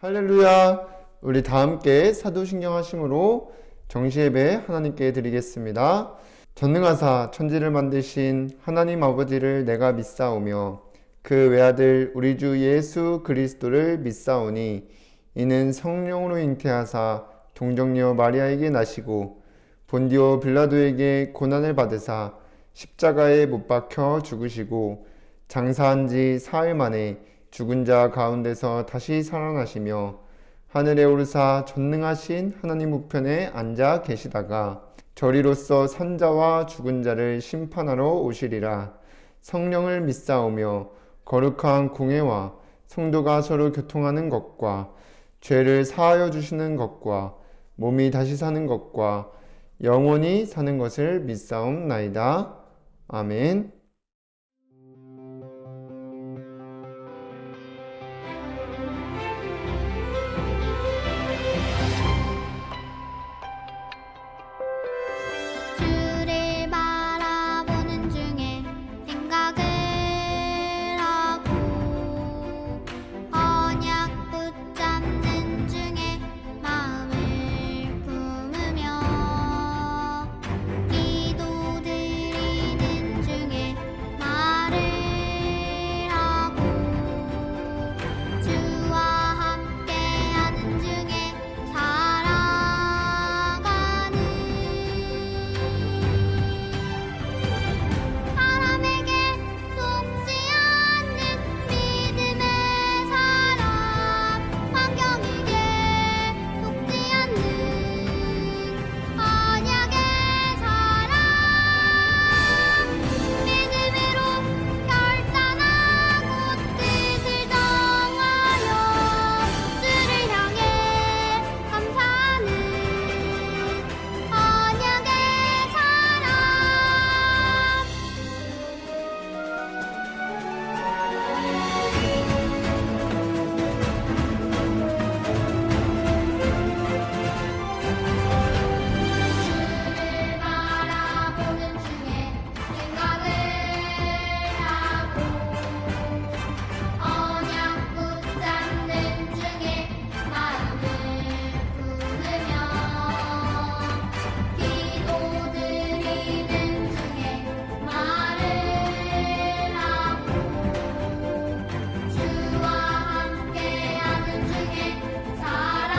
할렐루야! 우리 다 함께 사도신경 하심으로 정시예배 하나님께 드리겠습니다. 전능하사 천지를 만드신 하나님 아버지를 내가 믿사오며 그 외아들 우리 주 예수 그리스도를 믿사오니 이는 성령으로 잉태하사 동정녀 마리아에게 나시고 본디오 빌라도에게 고난을 받으사 십자가에 못 박혀 죽으시고 장사한 지 사흘 만에 죽은 자 가운데서 다시 살아나시며 하늘에 오르사 전능하신 하나님 우편에 앉아 계시다가 저리로서 산자와 죽은 자를 심판하러 오시리라. 성령을 믿사오며 거룩한 공회와 성도가 서로 교통하는 것과 죄를 사하여 주시는 것과 몸이 다시 사는 것과 영원히 사는 것을 믿사옵나이다. 아멘. 주를 바라보는 중에 생각을 하고 언약 붙잡는 중에 마음을 품으며 기도드리는 중에 말을 하고 주와 함께하는 중에 살아가는 사람에게 속지 않는 믿음의 사람, 환경에게 속지 않는 언약의 사람, 믿음으로 결단하고 뜻을 정하여 주를 향해 감사하는 언약의 사람. 주를 바라보는 중에 생각을 하고 언약 붙잡는 중에 마음을 품으며 기도드리는 중에 말을 하고 주와 함께하는 중에 살아가는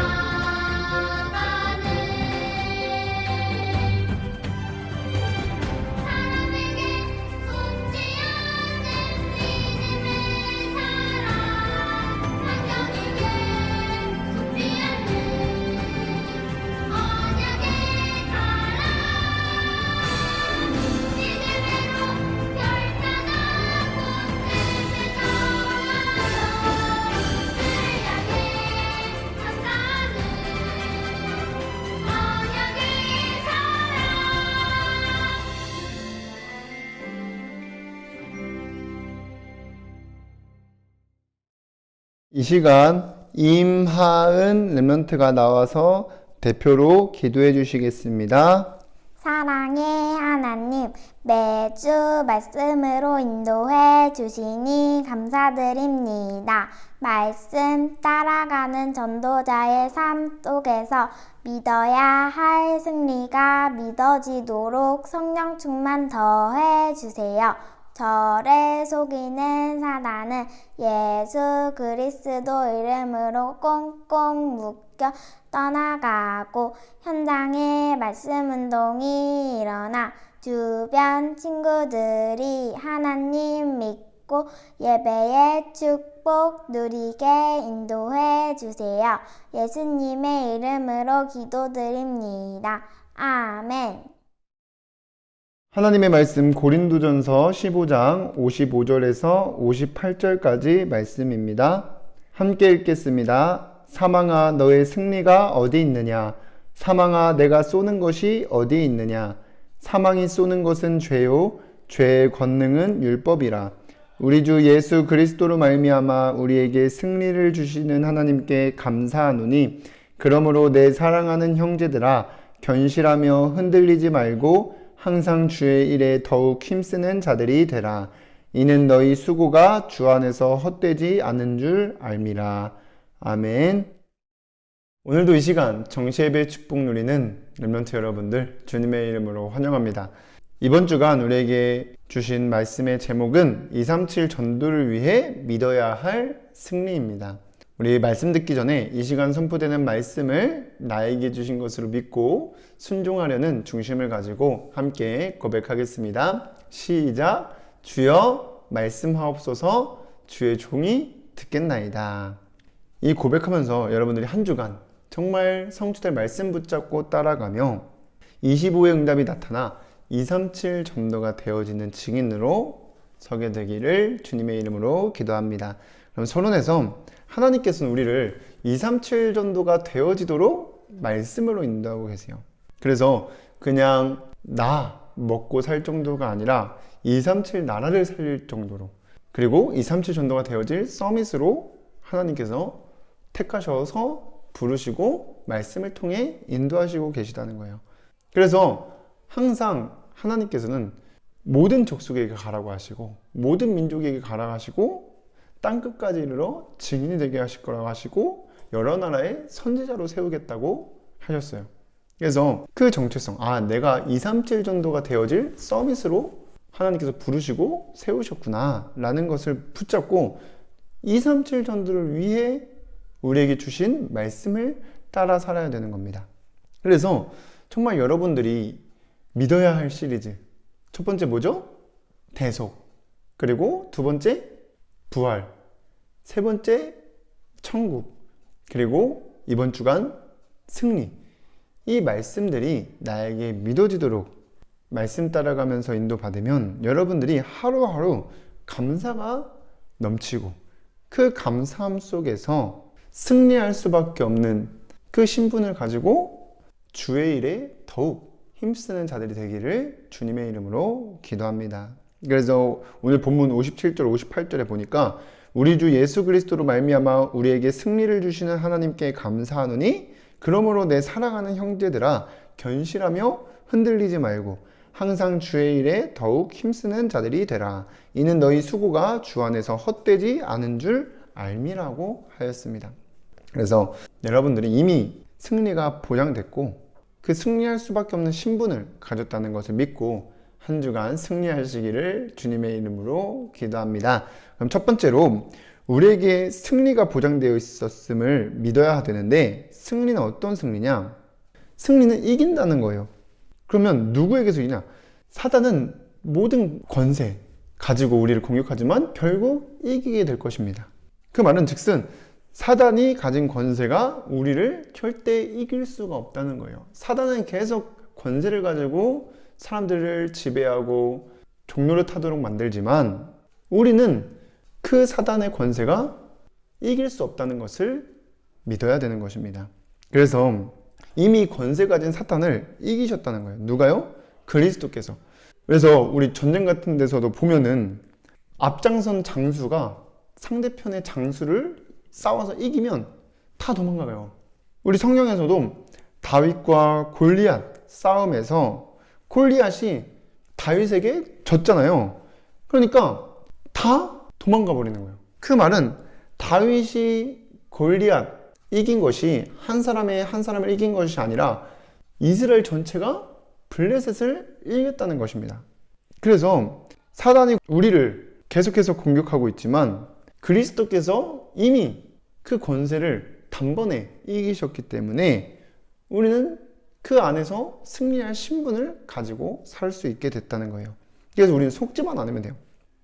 사람에게 속지 않는 믿음의 사람, 환경에게 속지 않는 언약의 사람, 믿음으로 결단하고 뜻을 정하여 주를 향해 감사하는 언약의 사람. 이 시간 임하은 렘넌트가 나와서 대표로 기도해 주시겠습니다. 사랑의 하나님, 매주 말씀으로 인도해 주시니 감사드립니다. 말씀 따라가는 전도자의 삶 속에서 믿어야 할 승리가 믿어지도록 성령 충만 더해 주세요. 저를 속이는 사단은 예수 그리스도 이름으로 꽁꽁 묶여 떠나가고 현장에 말씀 운동이 일어나 주변 친구들이 하나님 믿고 예배의 축복 누리게 인도해 주세요. 예수님의 이름으로 기도드립니다. 아멘. 하나님의 말씀 고린도전서 15장 55절에서 58절까지 말씀입니다. 함께 읽겠습니다. 사망아 너의 승리가 어디 있느냐? 사망아 내가 쏘는 것이 어디 있느냐? 사망이 쏘는 것은 죄요 죄의 권능은 율법이라. 우리 주 예수 그리스도로 말미암아 우리에게 승리를 주시는 하나님께 감사하노니 그러므로 내 사랑하는 형제들아 견실하며 흔들리지 말고 항상 주의 일에 더욱 힘쓰는 자들이 되라. 이는 너희 수고가 주 안에서 헛되지 않은 줄 알미라. 아멘. 오늘도 이 시간 정시예배 축복 누리는 렘넌트 여러분들 주님의 이름으로 환영합니다. 이번 주간 우리에게 주신 말씀의 제목은 237 전도를 위해 믿어야 할 승리입니다. 우리 말씀 듣기 전에 이 시간 선포되는 말씀을 나에게 주신 것으로 믿고 순종하려는 중심을 가지고 함께 고백하겠습니다. 시작. 주여 말씀하옵소서. 주의 종이 듣겠나이다. 이 고백하면서 여러분들이 한 주간 정말 성취될 말씀 붙잡고 따라가며 25의 응답이 나타나 237 전도가 되어지는 증인으로 서게 되기를 주님의 이름으로 기도합니다. 그럼 서론에서 하나님께서는 우리를 237 전도가 되어지도록 말씀으로 인도하고 계세요. 그래서 그냥 나 먹고 살 정도가 아니라 237 나라를 살릴 정도로, 그리고 237 전도가 되어질 서밋으로 하나님께서 택하셔서 부르시고 말씀을 통해 인도하시고 계시다는 거예요. 그래서 항상 하나님께서는 모든 족속에게 가라고 하시고 모든 민족에게 가라고 하시고 땅끝까지 이르러 증인이 되게 하실 거라고 하시고 여러 나라의 선지자로 세우겠다고 하셨어요. 그래서 그 정체성, 내가 237 전도가 되어질 서밋으로 하나님께서 부르시고 세우셨구나 라는 것을 붙잡고 237 전도를 위해 우리에게 주신 말씀을 따라 살아야 되는 겁니다. 그래서 정말 여러분들이 믿어야 할 시리즈, 첫 번째 뭐죠? 대속, 그리고 두 번째 부활, 세 번째 천국, 그리고 이번 주간 승리. 이 말씀들이 나에게 믿어지도록 말씀 따라가면서 인도받으면 여러분들이 하루하루 감사가 넘치고 그 감사함 속에서 승리할 수밖에 없는 그 신분을 가지고 주의 일에 더욱 힘쓰는 자들이 되기를 주님의 이름으로 기도합니다. 그래서 오늘 본문 57절 58절에 보니까 우리 주 예수 그리스도로 말미암아 우리에게 승리를 주시는 하나님께 감사하노니 그러므로 내 사랑하는 형제들아 견실하며 흔들리지 말고 항상 주의 일에 더욱 힘쓰는 자들이 되라. 이는 너희 수고가 주 안에서 헛되지 않은 줄 알미라고 하였습니다. 그래서 여러분들이 이미 승리가 보장됐고 그 승리할 수밖에 없는 신분을 가졌다는 것을 믿고 한 주간 승리하시기를 주님의 이름으로 기도합니다. 그럼 첫 번째로 우리에게 승리가 보장되어 있었음을 믿어야 되는데 승리는 어떤 승리냐? 승리는 이긴다는 거예요. 그러면 누구에게서 이기냐? 사단은 모든 권세 가지고 우리를 공격하지만 결국 이기게 될 것입니다. 그 말은 즉슨 사단이 가진 권세가 우리를 절대 이길 수가 없다는 거예요. 사단은 계속 권세를 가지고 사람들을 지배하고 종로를 타도록 만들지만 우리는 그 사단의 권세가 이길 수 없다는 것을 믿어야 되는 것입니다. 그래서 이미 권세 가진 사탄을 이기셨다는 거예요. 누가요? 그리스도께서. 그래서 우리 전쟁 같은 데서도 보면은 앞장선 장수가 상대편의 장수를 싸워서 이기면 다 도망가요. 우리 성경에서도 다윗과 골리앗 싸움에서 골리앗이 다윗에게 졌잖아요. 그러니까 다 도망가 버리는 거예요. 그 말은 다윗이 골리앗 이긴 것이 한 사람을 이긴 것이 아니라 이스라엘 전체가 블레셋을 이겼다는 것입니다. 그래서 사단이 우리를 계속해서 공격하고 있지만 그리스도께서 이미 그 권세를 단번에 이기셨기 때문에 우리는 그 안에서 승리할 신분을 가지고 살 수 있게 됐다는 거예요. 그래서 우리는 속지만 않으면 돼요.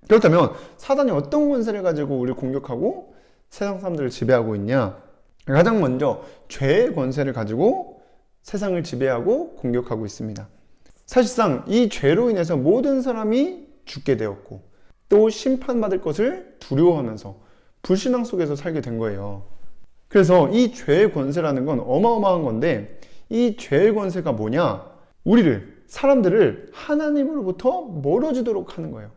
그렇다면 사단이 어떤 권세를 가지고 우리를 공격하고 세상 사람들을 지배하고 있냐? 가장 먼저 죄의 권세를 가지고 세상을 지배하고 공격하고 있습니다. 사실상 이 죄로 인해서 모든 사람이 죽게 되었고 또 심판받을 것을 두려워하면서 불신앙 속에서 살게 된 거예요. 그래서 이 죄의 권세라는 건 어마어마한 건데 이 죄의 권세가 뭐냐? 사람들을 하나님으로부터 멀어지도록 하는 거예요.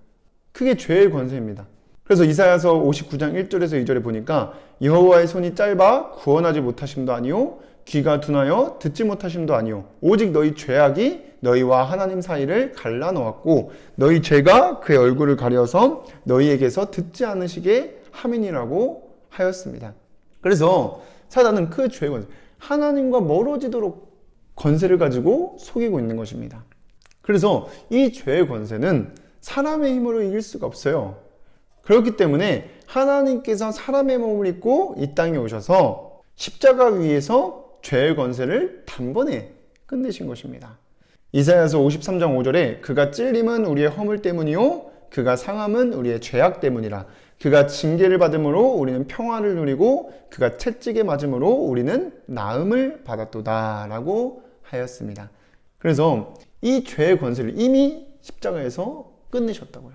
그게 죄의 권세입니다. 그래서 이사야서 59장 1절에서 2절에 보니까 여호와의 손이 짧아 구원하지 못하심도 아니요 귀가 둔하여 듣지 못하심도 아니요 오직 너희 죄악이 너희와 하나님 사이를 갈라놓았고 너희 죄가 그의 얼굴을 가려서 너희에게서 듣지 않으시게 함이니라고 하였습니다. 그래서 사단은 그 죄의 권세, 하나님과 멀어지도록 권세를 가지고 속이고 있는 것입니다. 그래서 이 죄의 권세는 사람의 힘으로 이길 수가 없어요. 그렇기 때문에 하나님께서 사람의 몸을 입고 이 땅에 오셔서 십자가 위에서 죄의 권세를 단번에 끝내신 것입니다. 이사야서 53장 5절에 그가 찔림은 우리의 허물 때문이요 그가 상함은 우리의 죄악 때문이라. 그가 징계를 받음으로 우리는 평화를 누리고 그가 채찍에 맞음으로 우리는 나음을 받았도다 라고 하였습니다. 그래서 이 죄의 권세를 이미 십자가에서 끝내셨다고요.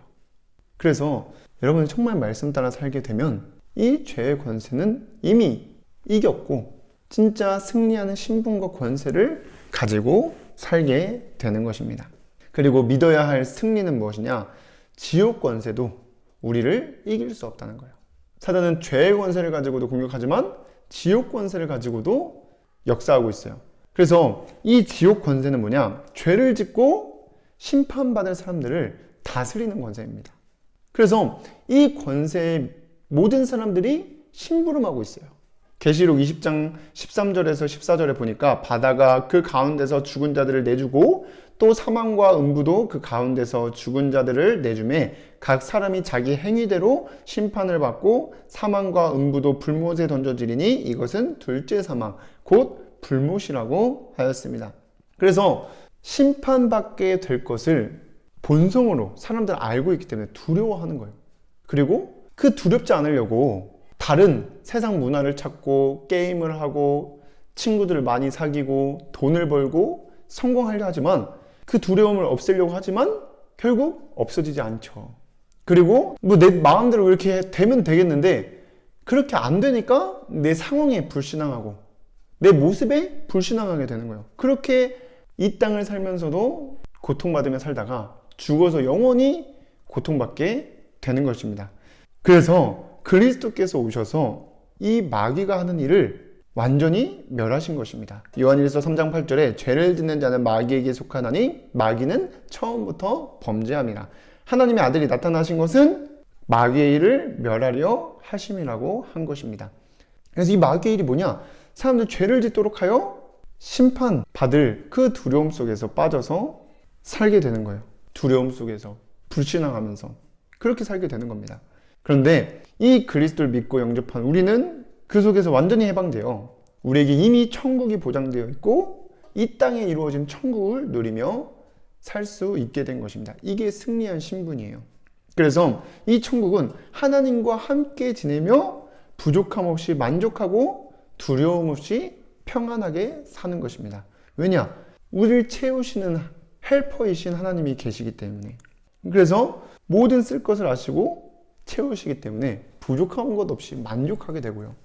그래서 여러분이 정말 말씀 따라 살게 되면 이 죄의 권세는 이미 이겼고 진짜 승리하는 신분과 권세를 가지고 살게 되는 것입니다. 그리고 믿어야 할 승리는 무엇이냐? 지옥 권세도 우리를 이길 수 없다는 거예요. 사단은 죄의 권세를 가지고도 공격하지만 지옥 권세를 가지고도 역사하고 있어요. 그래서 이 지옥 권세는 뭐냐? 죄를 짓고 심판받을 사람들을 다스리는 권세입니다. 그래서 이 권세에 모든 사람들이 심부름하고 있어요. 계시록 20장 13절에서 14절에 보니까 바다가 그 가운데서 죽은 자들을 내주고 또 사망과 음부도 그 가운데서 죽은 자들을 내주매 각 사람이 자기 행위대로 심판을 받고 사망과 음부도 불못에 던져지리니 이것은 둘째 사망 곧 불못이라고 하였습니다. 그래서 심판받게 될 것을 본성으로 사람들 알고 있기 때문에 두려워하는 거예요. 그리고 그 두렵지 않으려고 다른 세상 문화를 찾고 게임을 하고 친구들을 많이 사귀고 돈을 벌고 성공하려 하지만 그 두려움을 없애려고 하지만 결국 없어지지 않죠. 그리고 뭐 내 마음대로 이렇게 되면 되겠는데 그렇게 안 되니까 내 상황에 불신앙하고 내 모습에 불신앙하게 되는 거예요. 그렇게 이 땅을 살면서도 고통받으며 살다가 죽어서 영원히 고통받게 되는 것입니다. 그래서 그리스도께서 오셔서 이 마귀가 하는 일을 완전히 멸하신 것입니다. 요한일서 3장 8절에 죄를 짓는 자는 마귀에게 속하나니 마귀는 처음부터 범죄함이라. 하나님의 아들이 나타나신 것은 마귀의 일을 멸하려 하심이라고 한 것입니다. 그래서 이 마귀의 일이 뭐냐? 사람들 죄를 짓도록 하여 심판받을 그 두려움 속에서 빠져서 살게 되는 거예요. 두려움 속에서 불신앙하면서 그렇게 살게 되는 겁니다. 그런데 이 그리스도를 믿고 영접한 우리는 그 속에서 완전히 해방되어 우리에게 이미 천국이 보장되어 있고 이 땅에 이루어진 천국을 누리며 살 수 있게 된 것입니다. 이게 승리한 신분이에요. 그래서 이 천국은 하나님과 함께 지내며 부족함 없이 만족하고 두려움 없이 평안하게 사는 것입니다. 왜냐? 우리를 채우시는 헬퍼이신 하나님이 계시기 때문에. 그래서 모든 쓸 것을 아시고 채우시기 때문에 부족한 것 없이 만족하게 되고요.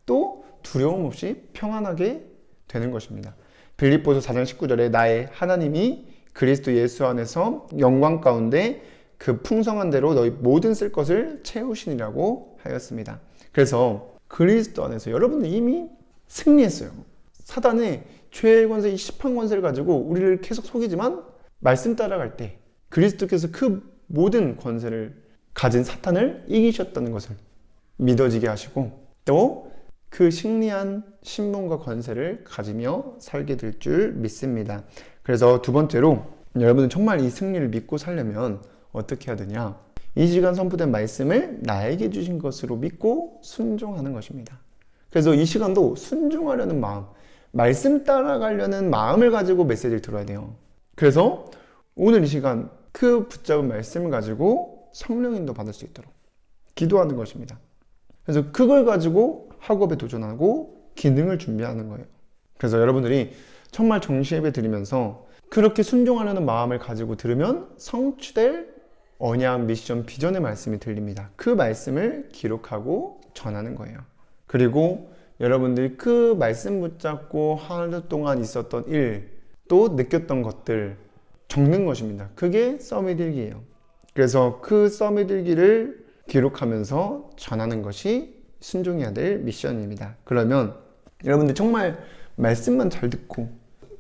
또 두려움 없이 평안하게 되는 것입니다. 빌립보서 4장 19절에 나의 하나님이 그리스도 예수 안에서 영광 가운데 그 풍성한 대로 너희 모든 쓸 것을 채우시니라고 하였습니다. 그래서 그리스도 안에서 여러분들 이미 승리했어요. 사단의 죄의 권세, 이 심판 권세를 가지고 우리를 계속 속이지만 말씀 따라갈 때 그리스도께서 그 모든 권세를 가진 사탄을 이기셨다는 것을 믿어지게 하시고 또 그 승리한 신분과 권세를 가지며 살게 될 줄 믿습니다. 그래서 두 번째로 여러분은 정말 이 승리를 믿고 살려면 어떻게 해야 되냐? 이 시간 선포된 말씀을 나에게 주신 것으로 믿고 순종하는 것입니다. 그래서 이 시간도 순종하려는 마음, 말씀 따라가려는 마음을 가지고 메시지를 들어야 돼요. 그래서 오늘 이 시간 그 붙잡은 말씀을 가지고 성령인도 받을 수 있도록 기도하는 것입니다. 그래서 그걸 가지고 학업에 도전하고 기능을 준비하는 거예요. 그래서 여러분들이 정말 정시예배 드리면서 그렇게 순종하려는 마음을 가지고 들으면 성취될 언약, 미션, 비전의 말씀이 들립니다. 그 말씀을 기록하고 전하는 거예요. 그리고 여러분들이 그 말씀 붙잡고 하루 동안 있었던 일, 또 느꼈던 것들 적는 것입니다. 그게 서밋 일기예요. 그래서 그 서밋 일기를 기록하면서 전하는 것이 순종해야 될 미션입니다. 그러면 여러분들 정말 말씀만 잘 듣고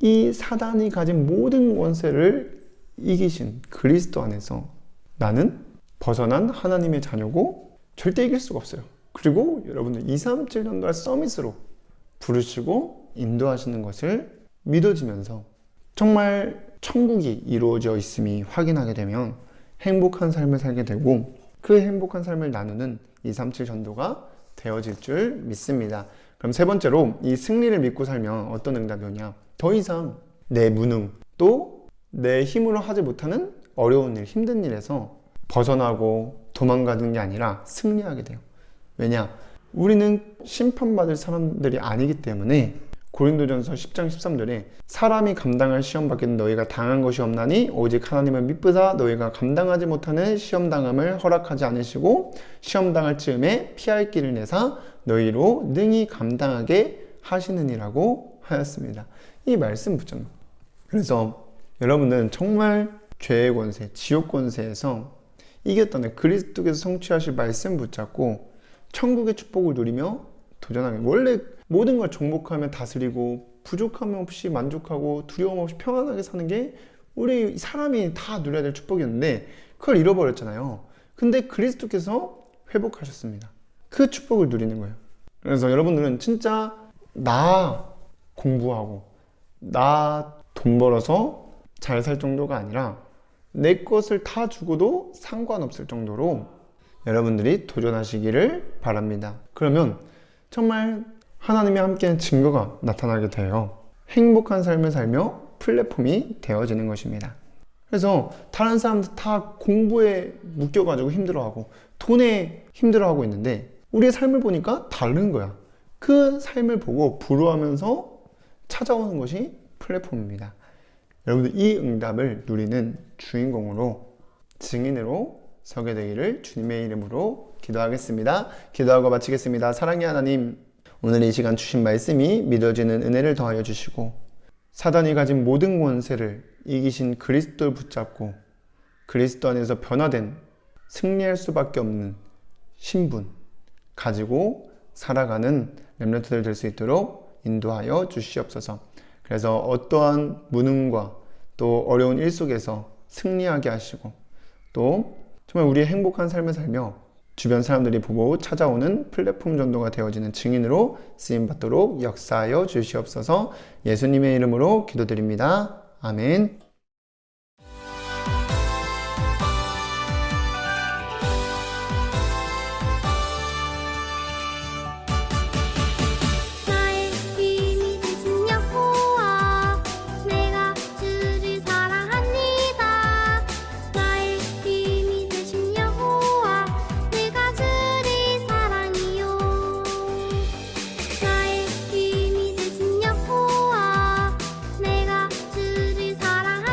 이 사단이 가진 모든 권세를 이기신 그리스도 안에서 나는 벗어난 하나님의 자녀고 절대 이길 수가 없어요. 그리고 여러분들 237 전도할 서밋으로 부르시고 인도하시는 것을 믿어지면서 정말 천국이 이루어져 있음이 확인하게 되면 행복한 삶을 살게 되고 그 행복한 삶을 나누는 237 전도가 되어질 줄 믿습니다. 그럼 세 번째로 이 승리를 믿고 살면 어떤 응답이 오냐? 더 이상 내 무능 또 내 힘으로 하지 못하는 어려운 일, 힘든 일에서 벗어나고 도망가는 게 아니라 승리하게 돼요. 왜냐? 우리는 심판받을 사람들이 아니기 때문에 고린도전서 10장 13절에 사람이 감당할 시험 밖에는 너희가 당한 것이 없나니 오직 하나님은 미쁘사 너희가 감당하지 못하는 시험 당함을 허락하지 않으시고 시험 당할 즈음에 피할 길을 내사 너희로 능히 감당하게 하시느니라고 하였습니다. 이 말씀 붙잡는. 그래서 여러분은 정말 죄의 권세, 지옥 권세에서 이겼다는 그리스도께서 성취하실 말씀 붙잡고 천국의 축복을 누리며 도전하게. 원래 모든 걸 정복하며 다스리고 부족함 없이 만족하고 두려움 없이 평안하게 사는 게 우리 사람이 다 누려야 될 축복이었는데 그걸 잃어버렸잖아요. 근데 그리스도께서 회복하셨습니다. 그 축복을 누리는 거예요. 그래서 여러분들은 진짜 나 공부하고 나 돈 벌어서 잘 살 정도가 아니라 내 것을 다 주고도 상관없을 정도로 여러분들이 도전하시기를 바랍니다. 그러면 정말 하나님이 함께하는 증거가 나타나게 돼요. 행복한 삶을 살며 플랫폼이 되어지는 것입니다. 그래서 다른 사람들 다 공부에 묶여가지고 힘들어하고 돈에 힘들어하고 있는데 우리의 삶을 보니까 다른 거야. 그 삶을 보고 부러워하면서 찾아오는 것이 플랫폼입니다. 여러분들 이 응답을 누리는 주인공으로 증인으로 서게 되기를 주님의 이름으로 기도하겠습니다. 기도하고 마치겠습니다. 사랑의 하나님, 오늘 이 시간 주신 말씀이 믿어지는 은혜를 더하여 주시고 사단이 가진 모든 권세를 이기신 그리스도를 붙잡고 그리스도 안에서 변화된 승리할 수밖에 없는 신분 가지고 살아가는 렘넌트들 될 수 있도록 인도하여 주시옵소서. 그래서 어떠한 무능과 또 어려운 일 속에서 승리하게 하시고 또 정말 우리의 행복한 삶을 살며 주변 사람들이 보고 찾아오는 플랫폼 전도가 되어지는 증인으로 쓰임받도록 역사하여 주시옵소서. 예수님의 이름으로 기도드립니다. 아멘. 나의 힘이 되신 여호와 내가 주를 사랑합니다. 나의 힘이 되신 여호와 내가 주를 사랑해요. 나의 힘이 되신 여호와 내가 주를 사랑합니다.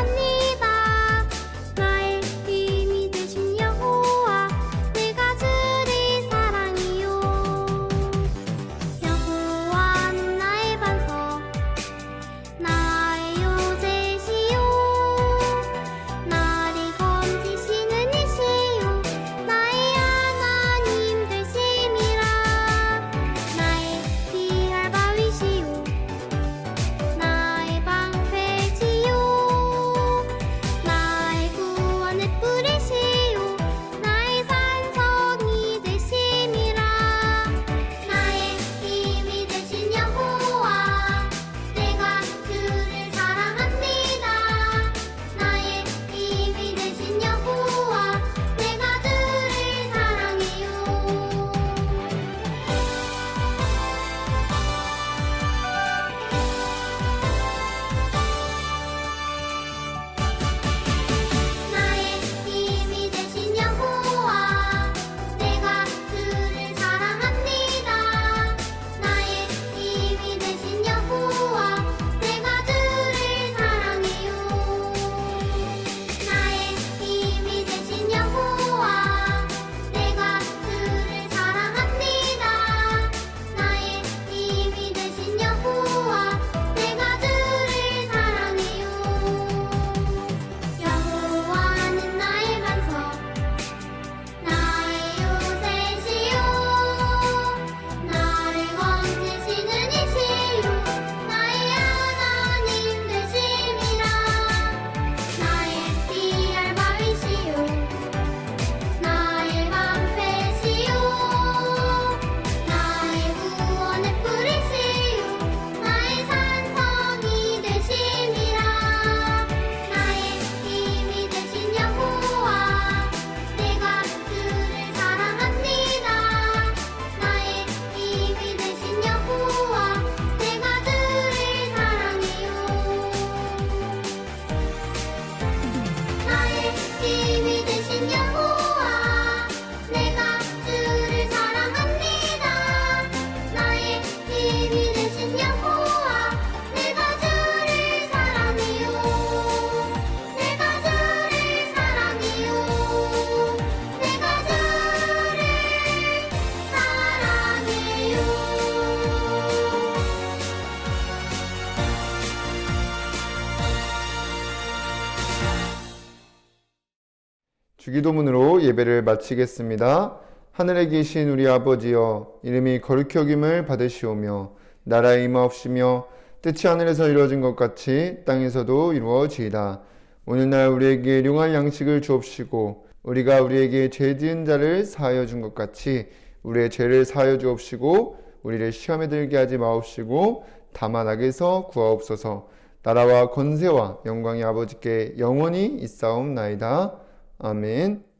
주기도문으로 예배를 마치겠습니다. 하늘에 계신 우리 아버지여, 이름이 거룩히 여김을 받으시오며 나라의 임하옵시며 뜻이 하늘에서 이루어진 것 같이 땅에서도 이루어지이다. 오늘날 우리에게 일용할 양식을 주옵시고 우리가 우리에게 죄 지은 자를 사하여 준 것 같이 우리의 죄를 사하여 주옵시고 우리를 시험에 들게 하지 마옵시고 다만 악에서 구하옵소서. 나라와 권세와 영광이 아버지께 영원히 있사옵나이다. 아멘.